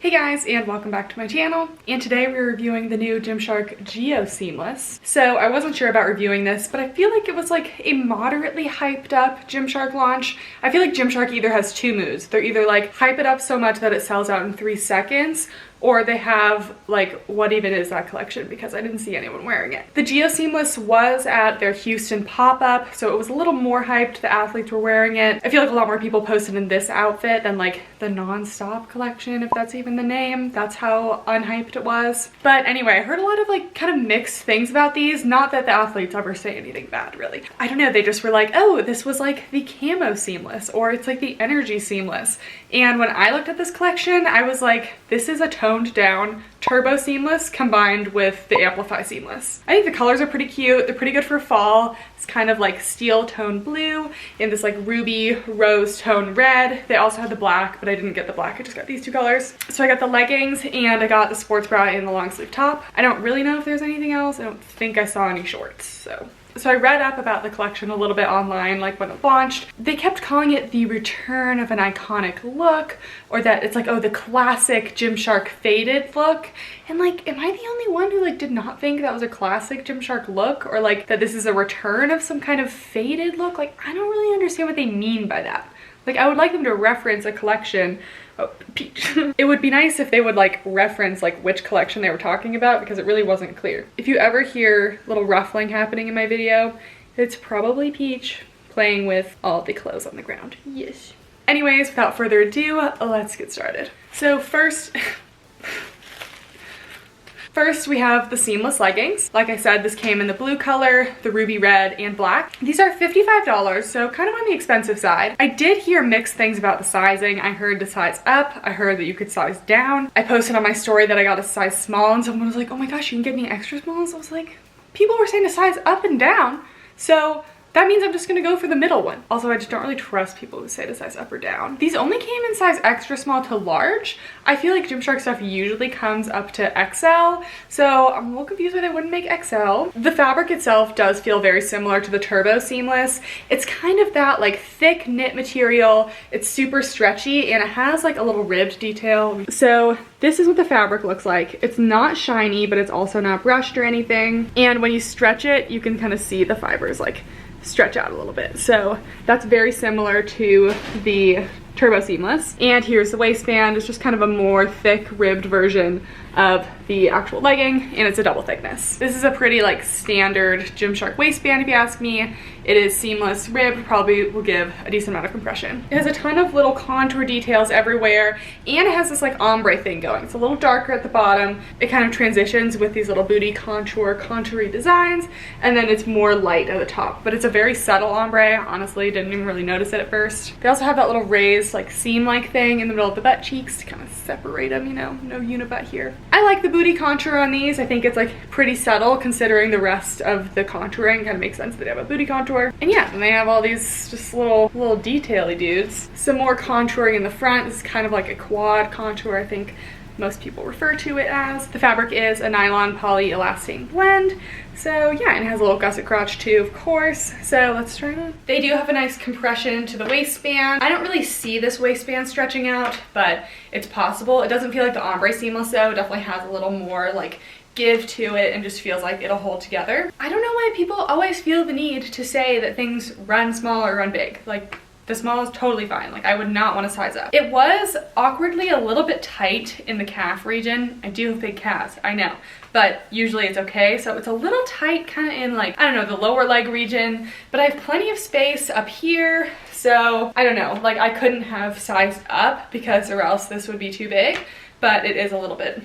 Hey guys, and welcome back to my channel. And today we're reviewing the new Gymshark Geo Seamless. So I wasn't sure about reviewing this, but I feel like it was like a moderately hyped up Gymshark launch. I feel like Gymshark either has two moods. They're either like hype it up so much that it sells out in 3 seconds, or they have like, what even is that collection? Because I didn't see anyone wearing it. The Geo Seamless was at their Houston pop-up, so it was a little more hyped. The athletes were wearing it. I feel like a lot more people posted in this outfit than like the non-stop collection, if that's even the name. That's how unhyped it was. But anyway, I heard a lot of like kind of mixed things about these. Not that the athletes ever say anything bad, really. I don't know, they just were like, oh, this was like the camo seamless, or it's like the energy seamless. And when I looked at this collection, I was like, this is a toned down turbo seamless combined with the amplify seamless. I think the colors are pretty cute. They're pretty good for fall. It's kind of like steel tone blue and this like ruby rose tone red. They also had the black, but I didn't get the black. I just got these two colors. So I got the leggings and I got the sports bra and the long sleeve top. I don't really know if there's anything else. I don't think I saw any shorts, So I read up about the collection a little bit online, like when it launched. They kept calling it the return of an iconic look, or that it's like, oh, the classic Gymshark faded look. And like, am I the only one who like did not think that was a classic Gymshark look, or like that this is a return of some kind of faded look? Like, I don't really understand what they mean by that. Like, I would like them to reference a collection. Oh, peach. It would be nice if they would like reference like which collection they were talking about, because it really wasn't clear. If you ever hear little ruffling happening in my video, it's probably Peach playing with all the clothes on the ground. Yes. Anyways, without further ado, let's get started. So first we have the seamless leggings. Like I said, this came in the blue color, the ruby red, and black. These are $55, so kind of on the expensive side. I did hear mixed things about the sizing. I heard to size up. I heard that you could size down. I posted on my story that I got a size small, and someone was like, oh my gosh, you can get me extra smalls? I was like, people were saying to size up and down, so that means I'm just gonna go for the middle one. Also, I just don't really trust people who say to size up or down. These only came in size extra small to large. I feel like Gymshark stuff usually comes up to XL, so I'm a little confused why they wouldn't make XL. The fabric itself does feel very similar to the Turbo Seamless. It's kind of that like thick knit material. It's super stretchy and it has like a little ribbed detail. So this is what the fabric looks like. It's not shiny, but it's also not brushed or anything. And when you stretch it, you can kind of see the fibers like stretch out a little bit. So that's very similar to the Turbo Seamless. And here's the waistband. It's just kind of a more thick ribbed version of the actual legging, and it's a double thickness. This is a pretty like standard Gymshark waistband if you ask me. It is seamless ribbed, probably will give a decent amount of compression. It has a ton of little contour details everywhere, and it has this like ombre thing going. It's a little darker at the bottom. It kind of transitions with these little booty contoury designs, and then it's more light at the top, but it's a very subtle ombre. Honestly, didn't even really notice it at first. They also have that little raised like seam-like thing in the middle of the butt cheeks to kind of separate them, you know, no unibutt here. I like the booty contour on these. I think it's like pretty subtle considering the rest of the contouring. Kind of makes sense that they have a booty contour. And yeah, and they have all these just little detaily dudes. Some more contouring in the front. This is kind of like a quad contour, I think most people refer to it as. The fabric is a nylon polyelastane blend. So yeah, and it has a little gusset crotch too, of course. So let's try it on. They do have a nice compression to the waistband. I don't really see this waistband stretching out, but it's possible. It doesn't feel like the ombre seamless though. It definitely has a little more like give to it and just feels like it'll hold together. I don't know why people always feel the need to say that things run small or run big. Like, the small is totally fine. Like, I would not want to size up. It was awkwardly a little bit tight in the calf region. I do have big calves, I know, but usually it's okay. So it's a little tight kind of in like, I don't know, the lower leg region, but I have plenty of space up here. So I don't know, like I couldn't have sized up because or else this would be too big, but it is a little bit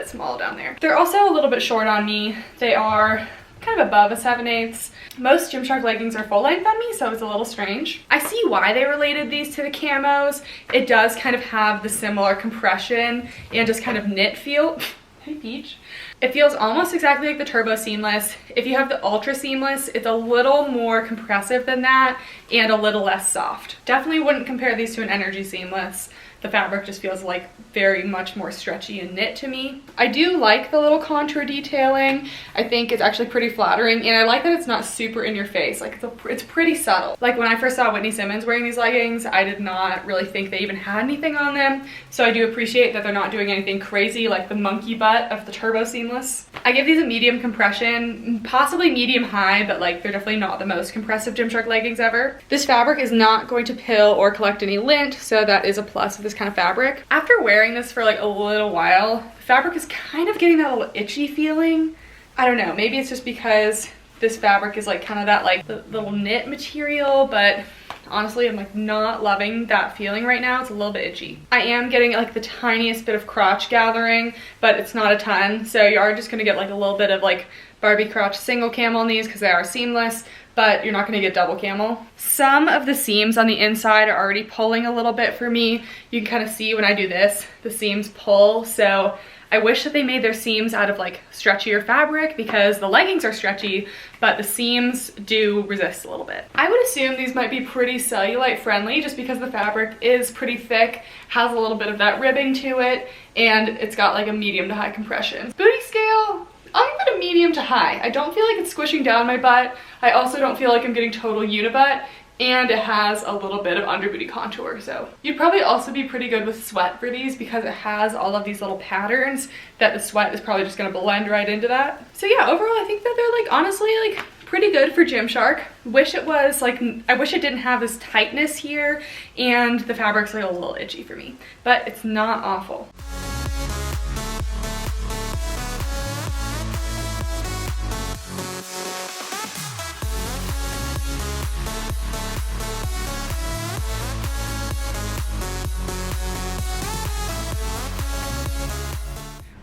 small down there. They're also a little bit short on me. They are kind of above a 7/8. Most Gymshark leggings are full length on me, so it's a little strange. I see why they related these to the camos. It does kind of have the similar compression and just kind of knit feel. Hey, Peach. It feels almost exactly like the Turbo Seamless. If you have the Ultra Seamless, it's a little more compressive than that and a little less soft. Definitely wouldn't compare these to an Energy Seamless. the fabric just feels like very much more stretchy and knit to me. I do like the little contour detailing. I think it's actually pretty flattering, and I like that it's not super in your face. Like it's pretty subtle. Like when I first saw Whitney Simmons wearing these leggings, I did not really think they even had anything on them. So I do appreciate that they're not doing anything crazy like the monkey butt of the Turbo Seamless. I give these a medium compression, possibly medium high, but like they're definitely not the most compressive Gymshark leggings ever. This fabric is not going to pill or collect any lint, so that is a plus of this kind of fabric. After wearing this for like a little while, the fabric is kind of getting that little itchy feeling. I don't know, maybe it's just because this fabric is like kind of that like little knit material, but honestly, I'm like not loving that feeling right now. It's a little bit itchy. I am getting like the tiniest bit of crotch gathering, but it's not a ton. So you are just gonna get like a little bit of like Barbie crotch single camel on these because they are seamless, but you're not gonna get double camel. Some of the seams on the inside are already pulling a little bit for me. You can kind of see when I do this, the seams pull. So I wish that they made their seams out of like stretchier fabric because the leggings are stretchy, but the seams do resist a little bit. I would assume these might be pretty cellulite friendly just because the fabric is pretty thick, has a little bit of that ribbing to it, and it's got like a medium to high compression. Booty scale, I'll give it a medium to high. I don't feel like it's squishing down my butt. I also don't feel like I'm getting total unibutt, and it has a little bit of under booty contour. So you'd probably also be pretty good with sweat for these because it has all of these little patterns that the sweat is probably just gonna blend right into that. So yeah, overall I think that they're like honestly like pretty good for Gymshark. Wish it was like, I wish it didn't have this tightness here, and the fabric's like a little itchy for me, but it's not awful.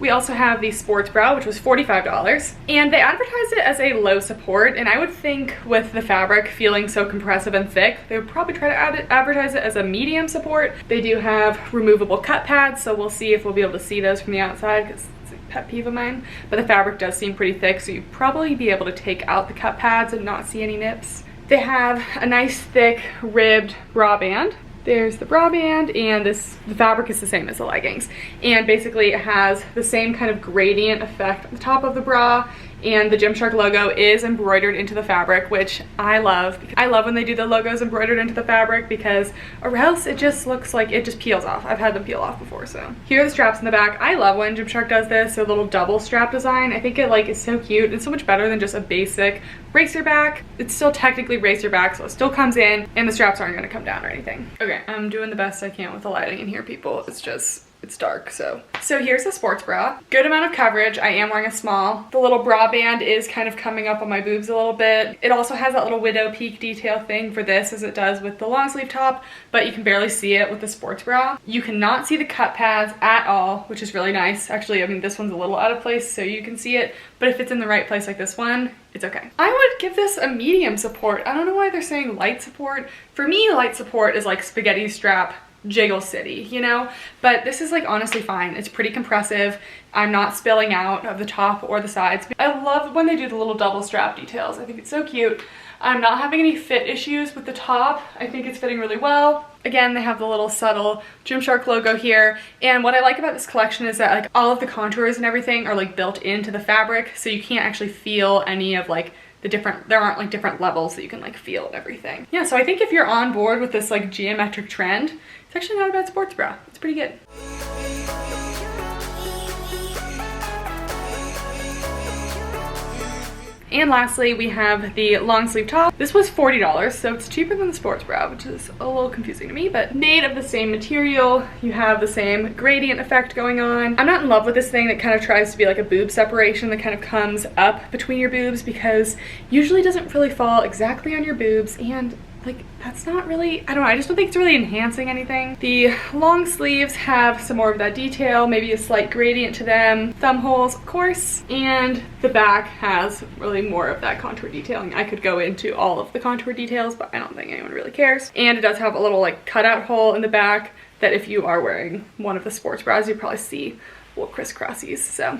We also have the sports bra, which was $45, and they advertised it as a low support, and I would think with the fabric feeling so compressive and thick, they would probably try to advertise it as a medium support. They do have removable cut pads, so we'll see if we'll be able to see those from the outside because it's a pet peeve of mine, but the fabric does seem pretty thick, so you'd probably be able to take out the cut pads and not see any nips. They have a nice thick ribbed bra band. There's the bra band, and the fabric is the same as the leggings. And basically it has the same kind of gradient effect at the top of the bra, and the Gymshark logo is embroidered into the fabric, which I love. I love when they do the logos embroidered into the fabric because or else it just looks like it just peels off. I've had them peel off before, so. Here are the straps in the back. I love when Gymshark does this, a little double strap design. I think it like is so cute. It's so much better than just a basic racer back. It's still technically racer back, so it still comes in and the straps aren't gonna come down or anything. Okay, I'm doing the best I can with the lighting in here, people. It's dark, so here's the sports bra. Good amount of coverage. I am wearing a small. The little bra band is kind of coming up on my boobs a little bit. It also has that little widow peak detail thing for this as it does with the long sleeve top, but you can barely see it with the sports bra. You cannot see the cut pads at all, which is really nice. Actually, I mean, this one's a little out of place, so you can see it, but if it's in the right place like this one, it's okay. I would give this a medium support. I don't know why they're saying light support. For me, light support is like spaghetti strap Jiggle City, you know, but this is like honestly fine. It's pretty compressive. I'm not spilling out of the top or the sides. I love when they do the little double strap details. I think it's so cute. I'm not having any fit issues with the top. I think it's fitting really well. Again, they have the little subtle Gymshark logo here, and what I like about this collection is that like all of the contours and everything are like built into the fabric, so you can't actually feel any of like there aren't like different levels that you can like feel and everything. Yeah, so I think if you're on board with this like geometric trend, it's actually not a bad sports bra. It's pretty good. And lastly, we have the long sleeve top. This was $40, so it's cheaper than the sports bra, which is a little confusing to me, but made of the same material. You have the same gradient effect going on. I'm not in love with this thing that kind of tries to be like a boob separation that kind of comes up between your boobs because usually doesn't really fall exactly on your boobs, and like that's not really, I don't know, I just don't think it's really enhancing anything. The long sleeves have some more of that detail, maybe a slight gradient to them, thumb holes of course, and the back has really more of that contour detailing. I could go into all of the contour details, but I don't think anyone really cares. And it does have a little like cutout hole in the back that if you are wearing one of the sports bras, you probably see little crisscrossies, so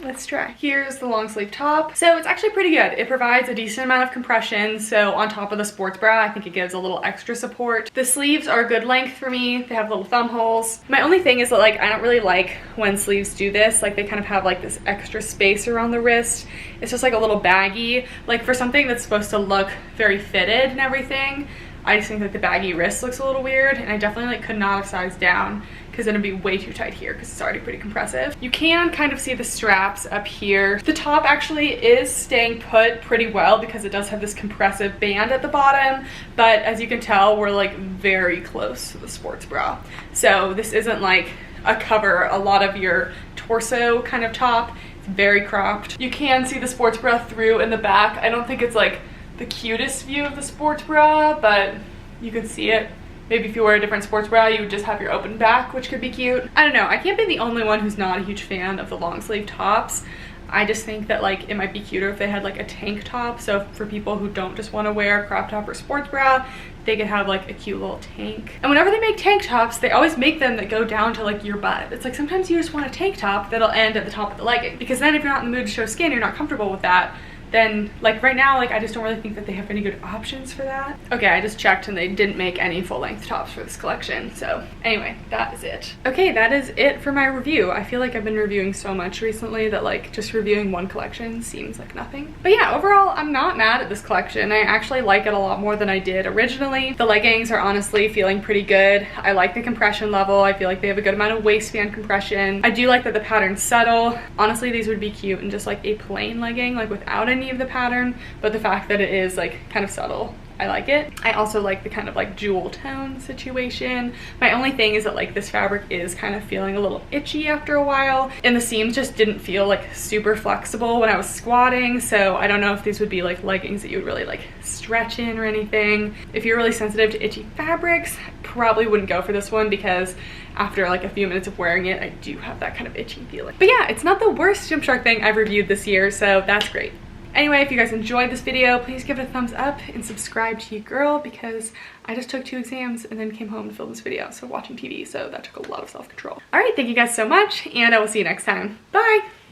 let's try. Here's the long sleeve top. So it's actually pretty good. It provides a decent amount of compression. So on top of the sports bra, I think it gives a little extra support. The sleeves are a good length for me. They have little thumb holes. My only thing is that like, I don't really like when sleeves do this. Like they kind of have like this extra space around the wrist. It's just like a little baggy. Like for something that's supposed to look very fitted and everything, I just think that the baggy wrist looks a little weird, and I definitely like could not have sized down because then it'd be way too tight here because it's already pretty compressive. You can kind of see the straps up here. The top actually is staying put pretty well because it does have this compressive band at the bottom, but as you can tell, we're like very close to the sports bra. So this isn't like a cover a lot of your torso kind of top. It's very cropped. You can see the sports bra through in the back. I don't think it's like the cutest view of the sports bra, but you can see it. Maybe if you wear a different sports bra, you would just have your open back, which could be cute. I don't know, I can't be the only one who's not a huge fan of the long sleeve tops. I just think that like it might be cuter if they had like a tank top. So for people who don't just want to wear a crop top or sports bra, they could have like a cute little tank. And whenever they make tank tops, they always make them that go down to like your butt. It's like sometimes you just want a tank top that'll end at the top of the legging, because then if you're not in the mood to show skin, you're not comfortable with that, then like right now, like I just don't really think that they have any good options for that. Okay, I just checked and they didn't make any full-length tops for this collection. So anyway, that is it. Okay, that is it for my review. I feel like I've been reviewing so much recently that like just reviewing one collection seems like nothing. But yeah, overall, I'm not mad at this collection. I actually like it a lot more than I did originally. The leggings are honestly feeling pretty good. I like the compression level. I feel like they have a good amount of waistband compression. I do like that the pattern's subtle. Honestly, these would be cute in just like a plain legging, like without any of the pattern, but the fact that it is like kind of subtle, I like it. I also like the kind of like jewel tone situation. My only thing is that like this fabric is kind of feeling a little itchy after a while, and the seams just didn't feel like super flexible when I was squatting, so I don't know if these would be like leggings that you would really like stretch in or anything. If you're really sensitive to itchy fabrics, probably wouldn't go for this one, because after like a few minutes of wearing it, I do have that kind of itchy feeling. But yeah, it's not the worst Gymshark thing I've reviewed this year, so that's great. Anyway, if you guys enjoyed this video, please give it a thumbs up and subscribe to your girl, because I just took 2 exams and then came home to film this video, so watching TV, so that took a lot of self-control. All right, thank you guys so much, and I will see you next time. Bye!